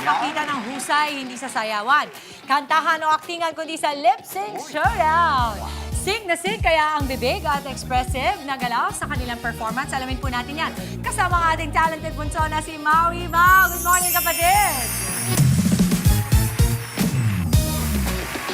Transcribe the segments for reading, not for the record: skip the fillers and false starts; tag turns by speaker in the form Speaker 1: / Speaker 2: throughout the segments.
Speaker 1: Magpapakita ng husay, hindi sa sayawan. Kantahan o aktingan, kundi sa lip-sync showdown. Sing na sing kaya ang bibig at expressive na galaw sa kanilang performance. Alamin po natin yan. Kasama ang ating talented bunso na si Maui Mau. Good morning, kapatid!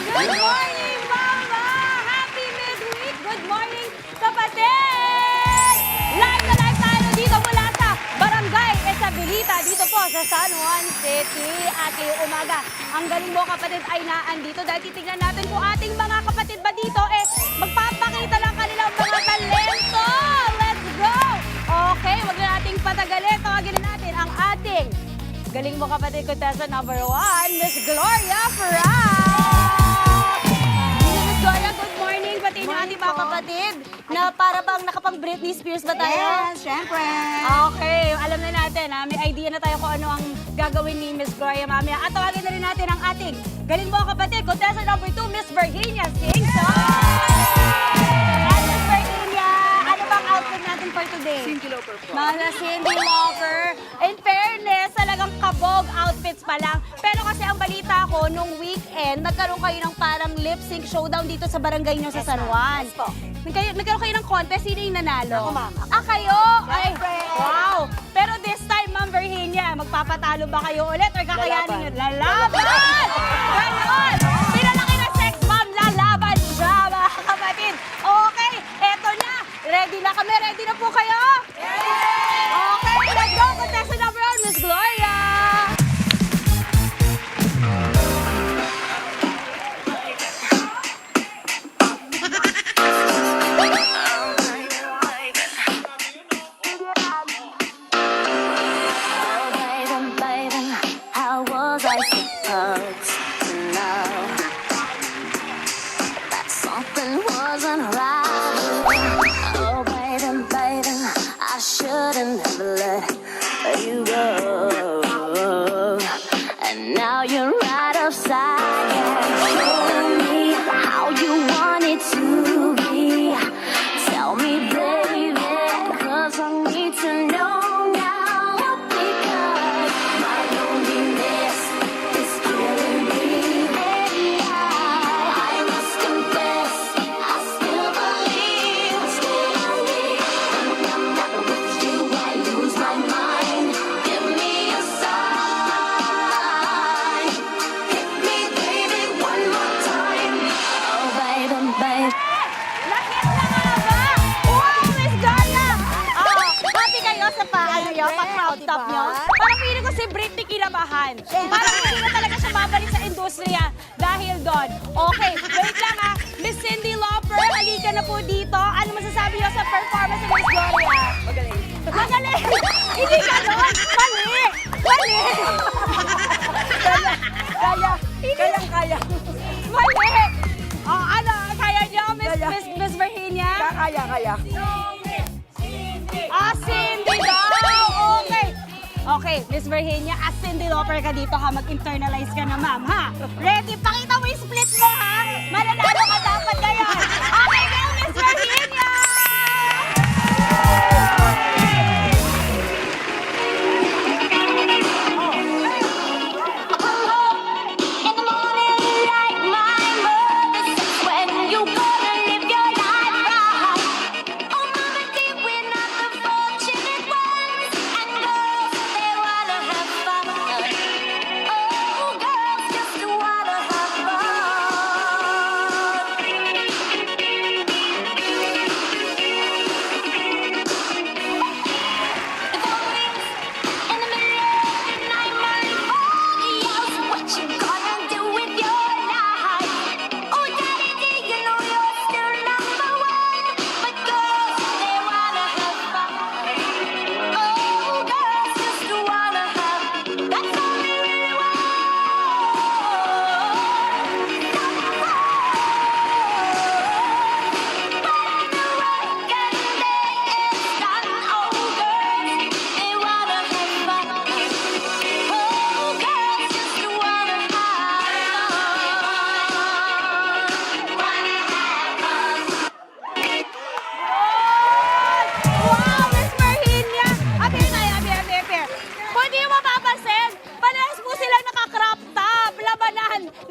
Speaker 1: Good morning, Mama! Happy midweek! Good morning, kapatid! Live na live tayo dito mula sa Barangay Esabilita dito po sa San Juan City. At ngayong umaga, ang galing mo kapatid ay naandito dahil titignan natin kung ating mga kapatid ba dito magpapakita lang kanilang mga talento. Let's go! Okay, wag na nating patagalin. Tawagin na natin ang ating galing mo kapatid contestant number 1, Miss Gloria Ferraz! Miss Gloria, good morning. Pati niyo ating mga kapatid na para bang nakapang Britney Spears ba tayo?
Speaker 2: Yes, syempre.
Speaker 1: Okay, alam na natin, may idea na tayo kung ano ang gagawin ni Miss Gloria mamaya. At tawagin na rin natin ang ating galing mo kapatid, contestant number 2, Miss Virginia Singson! And Miss Virginia, ano bang outfit natin for today?
Speaker 2: Cindy Lauper po.
Speaker 1: Mga Cindy Lauper. In fairness, talagang kabog outfits pa lang. Pero kasi ang balita ko, nung weekend, nagkaroon kayo ng parang lip-sync showdown dito sa barangay nyo sa San Juan.
Speaker 2: Yes po.
Speaker 1: Nagkaroon kayo ng contest, sino yung nanalo?
Speaker 2: Ako, ma'am.
Speaker 1: Kayo? Ay,
Speaker 2: Siyempre.
Speaker 1: wow! Pero this time, Ma'am Virginia, magpapatalo ba kayo ulit or kakayanin nyo? Lalaban! Ganon! Pinalaki na sex bomb, lalaban siya, mga kapatid. Okay, eto na. Ready na kami? Ready na po kayo? Okay, let's go! Contestant number 1, Miss Gloria! Top nyo. Parang feeling ko si Britney kinabahan. Parang hindi na talaga siya babalik sa industriya dahil doon. Okay, wait lang Miss Cindy Lauper, halika na po dito. Ano masasabi niyo sa performance ni Miss Gloria?
Speaker 2: Magaling.
Speaker 1: Magaling! Hindi ka doon! Mali! Mali!
Speaker 2: Kaya.
Speaker 1: Mali! Ano? Kaya niyo, Miss Virginia?
Speaker 2: Kaya.
Speaker 1: Cindy daw! Okay. Okay, Miss Virginia, as Cindy Lauper ka dito mag-internalize ka na, ma'am, ha? Ready? Pakita mo yung split mo, ha? Mananalo ka dapat ngayon. Okay, go, Miss Virginia!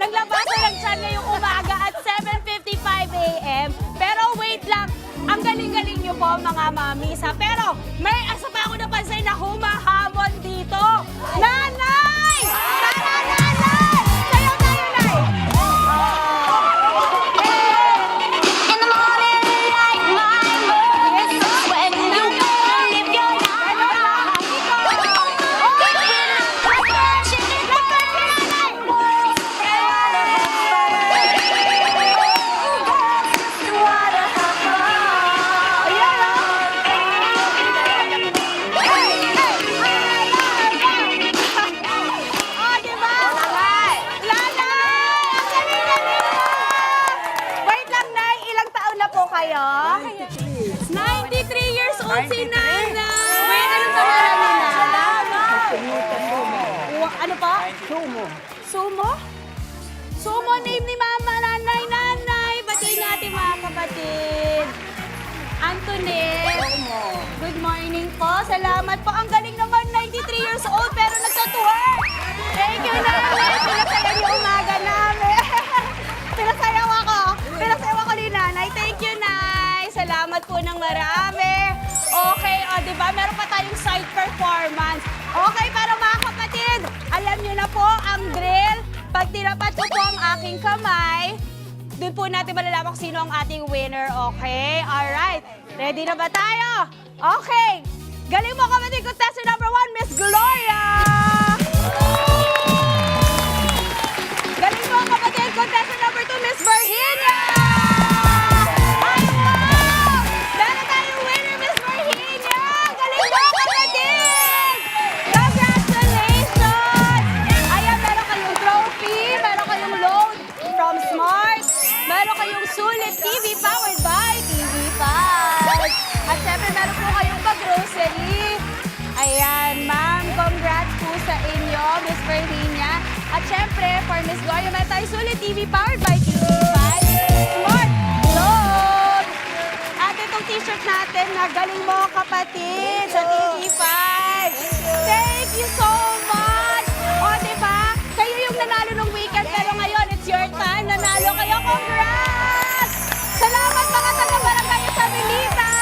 Speaker 1: Naglabasan ng tiyan ngayong umaga at 7:55 a.m. Pero wait lang, ang galing-galing niyo po mga mamis ha. Pero may asa pa ako napansin na humahamon dito. Nanay! Tara, nanay! Sayaw tayo, nay!
Speaker 3: In the morning, like my mood, when you go live your life.
Speaker 1: Oh, diba? Nanay! Ang galing-galing mo! Wait lang, Nay. Ilang taon na po kayo? 93 years old si Nanay! Wait, anong pangalan ni Nanay? Ano pa?
Speaker 2: Sumo.
Speaker 1: Sumo? Sumo name ni Mama, Nanay, Nanay. Batiin natin mga kapatid. Antoinette. Good morning po. Salamat po. Ang galing naman, 93 years old pero nagtatuwar. Thank you, Nanay. Pinasayaw niyo umaga namin. Pinasayaw ako. Pinasayaw ako ni Nanay. Thank you, Nay. Salamat po ng marami. Okay, o, di ba? Meron pa tayong side performance. Okay, para mga kapatid, alam niyo na po ang drill. Pag tinapat ko po ang aking kamay, doon po natin malalaman kung sino ang ating winner, okay? Alright, ready na ba tayo? Okay, galing mo kapatid, contestant number 1, Miss Gloria! Galing mo kapatid, contestant number 2, Miss Virginia! Ay, wow! Meron tayong winner, Miss Virginia! Galing mo kapatid! Congratulations! Ayan, meron kayong trophy, meron kayong load from Smart, meron kayong Sulit TV powered by TV5. At syempre, meron po kayong pag-grocery. Ayan, ma'am, congrats po sa inyo, Miss Virginia. At syempre, for Miss Gloria, meron tayo Sulit TV powered by TV5. Smart load! At itong t-shirt natin na galing mo kapatid sa TV5. Thank you so much! O, diba? Kayo yung nanalo nung weekend, pero ngayon, it's your time. Nanalo kayo. Congrats! Salamat mga taga-barangay sa Milita!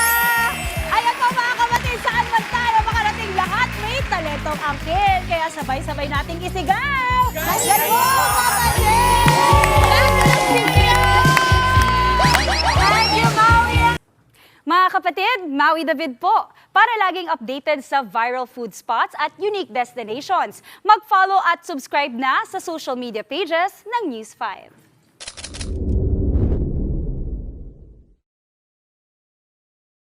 Speaker 1: Ayan po mga kapatid, saan man tayo makarating lahat, may talentong angkin. Kaya sabay-sabay nating isigaw! Galing mo, kapatid! Thank you, Maui! Mga kapatid, Maui David po. Para laging updated sa viral food spots at unique destinations, mag-follow at subscribe na sa social media pages ng News 5.